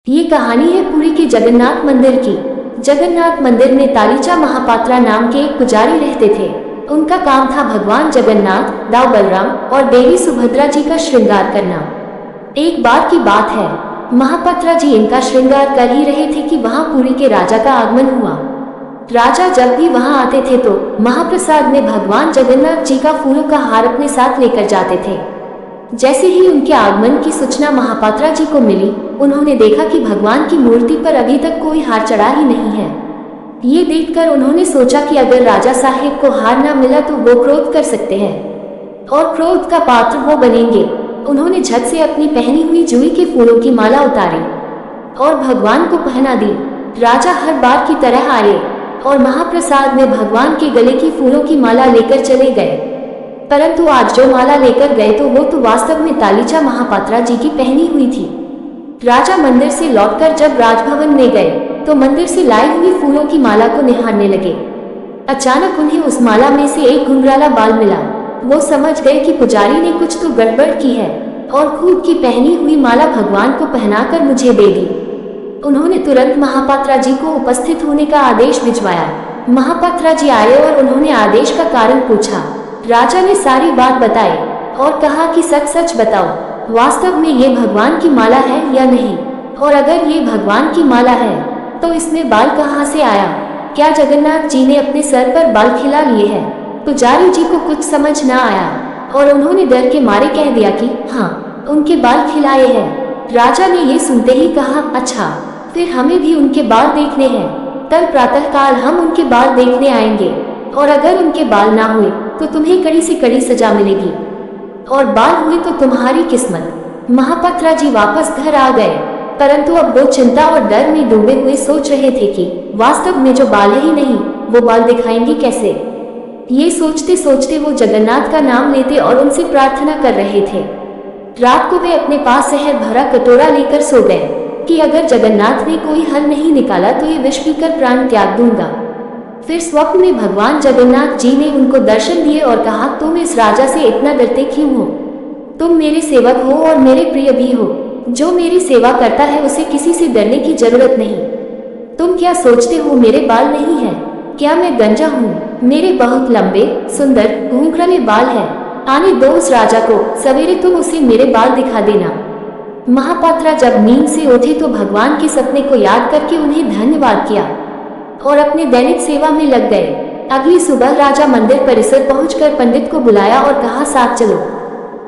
ये कहानी है पुरी के जगन्नाथ मंदिर की। जगन्नाथ मंदिर में तालीचा महापात्रा नाम के एक पुजारी रहते थे। उनका काम था भगवान जगन्नाथ, दाऊ बलराम और देवी सुभद्रा जी का श्रृंगार करना। एक बार की बात है, महापात्रा जी इनका श्रृंगार कर ही रहे थे कि वहां पुरी के राजा का आगमन हुआ। राजा जब भी वहां आते थे तो महाप्रसाद में भगवान जगन्नाथ जी का फूलों का हार अपने साथ लेकर जाते थे। जैसे ही उनके आगमन की सूचना महापात्रा जी को मिली, उन्होंने देखा कि भगवान की मूर्ति पर अभी तक कोई हार चढ़ा ही नहीं है। ये देखकर उन्होंने सोचा कि अगर राजा साहिब को हार ना मिला तो वो क्रोध कर सकते हैं और क्रोध का पात्र वो बनेंगे। उन्होंने झट से अपनी पहनी हुई जूही के फूलों की माला उतारी और भगवान को पहना दी। राजा हर बार की तरह आए और महाप्रसाद में भगवान के गले की फूलों की माला लेकर चले गए, परंतु आज जो माला लेकर गए तो वो तो वास्तव में तालीचा महापात्रा जी की पहनी हुई थी। राजा मंदिर से लौटकर जब राजभवन में गए तो मंदिर से लाई हुई फूलों की माला को निहारने लगे। अचानक उन्हें उस माला में से एक घुंघराला बाल मिला। वो समझ गए कि पुजारी ने कुछ तो गड़बड़ की है और खुद की पहनी हुई माला भगवान को पहनाकर मुझे दे दी। उन्होंने तुरंत महापात्रा जी को उपस्थित होने का आदेश भिजवाया। महापात्रा जी आए और उन्होंने आदेश का कारण पूछा। राजा ने सारी बात बताई और कहा कि सच सच बताओ, वास्तव में ये भगवान की माला है या नहीं, और अगर ये भगवान की माला है तो इसमें बाल कहाँ से आया? क्या जगन्नाथ जी ने अपने सर पर बाल खिला लिए हैं? पुजारी जी को कुछ समझ न आया और उन्होंने डर के मारे कह दिया कि हाँ, उनके बाल खिलाए हैं। राजा ने ये सुनते ही कहा, अच्छा, फिर हमें भी उनके बाल देखने हैं। कल प्रातःकाल हम उनके बाल देखने आएंगे और अगर उनके बाल ना हुए तो तुम्हें कड़ी से कड़ी सजा मिलेगी, और बाल हुए तो तुम्हारी किस्मत। महापात्रा जी वापस घर आ गए, परंतु अब वो चिंता और डर में डूबे हुए सोच रहे थे कि वास्तव में जो बाल ही नहीं, वो बाल दिखाएंगे कैसे। ये सोचते सोचते वो जगन्नाथ का नाम लेते और उनसे प्रार्थना कर रहे थे। रात को वे अपने पास शहर भरा कटोरा लेकर सो गए कि अगर जगन्नाथ ने कोई हल नहीं निकाला तो ये विष पीकर प्राण त्याग दूंगा। फिर स्वप्न में भगवान जगन्नाथ जी ने उनको दर्शन दिए और कहा, तुम इस राजा से इतना डरते क्यों हो? तुम मेरे सेवक हो और मेरे प्रिय भी हो। जो मेरी सेवा करता है उसे किसी से डरने की जरूरत नहीं। तुम क्या सोचते हो मेरे बाल नहीं है? क्या मैं गंजा हूँ? मेरे बहुत लंबे सुंदर घूंघराले बाल हैं। आने दो उस राजा को, सवेरे तुम उसे मेरे बाल दिखा देना। महापात्रा जब नींद से उठे तो भगवान के सपने को याद करके उन्हें धन्यवाद किया और अपने दैनिक सेवा में लग गए। अगली सुबह राजा मंदिर परिसर पहुंचकर पंडित को बुलाया और कहा, साथ चलो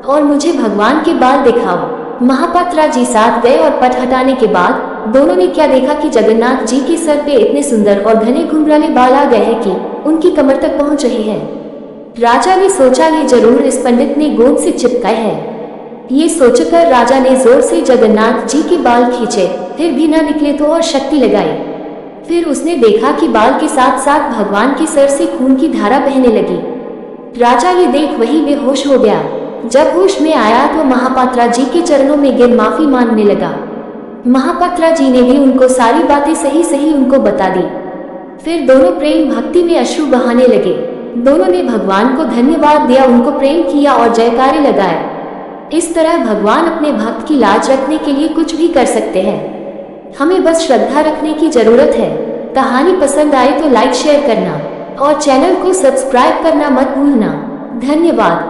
और मुझे भगवान के बाल दिखाओ। महापात्रा जी साथ गए और पट हटाने के बाद दोनों ने क्या देखा कि जगन्नाथ जी के सर पे इतने सुंदर और घने घुंघराले बाल आ गए हैं कि उनकी कमर तक पहुंच रहे हैं। राजा ने सोचा, ये जरूर इस पंडित ने गोंद से चिपकाए हैं। ये सोचकर राजा ने जोर से जगन्नाथ जी के बाल खींचे, फिर भी न निकले तो और शक्ति लगाई। फिर उसने देखा कि बाल के साथ साथ भगवान के सर से खून की धारा बहने लगी। राजा ये देख वहीं बेहोश हो गया। जब होश में आया तो महापात्रा जी के चरणों में गिर माफी मांगने लगा। महापात्रा जी ने भी उनको सारी बातें सही सही उनको बता दी। फिर दोनों प्रेम भक्ति में अश्रु बहाने लगे। दोनों ने भगवान को धन्यवाद दिया, उनको प्रेम किया और जयकारे लगाए। इस तरह भगवान अपने भक्त की लाज रखने के लिए कुछ भी कर सकते हैं। हमें बस श्रद्धा रखने की जरूरत है। कहानी पसंद आए तो लाइक शेयर करना और चैनल को सब्सक्राइब करना मत भूलना। धन्यवाद।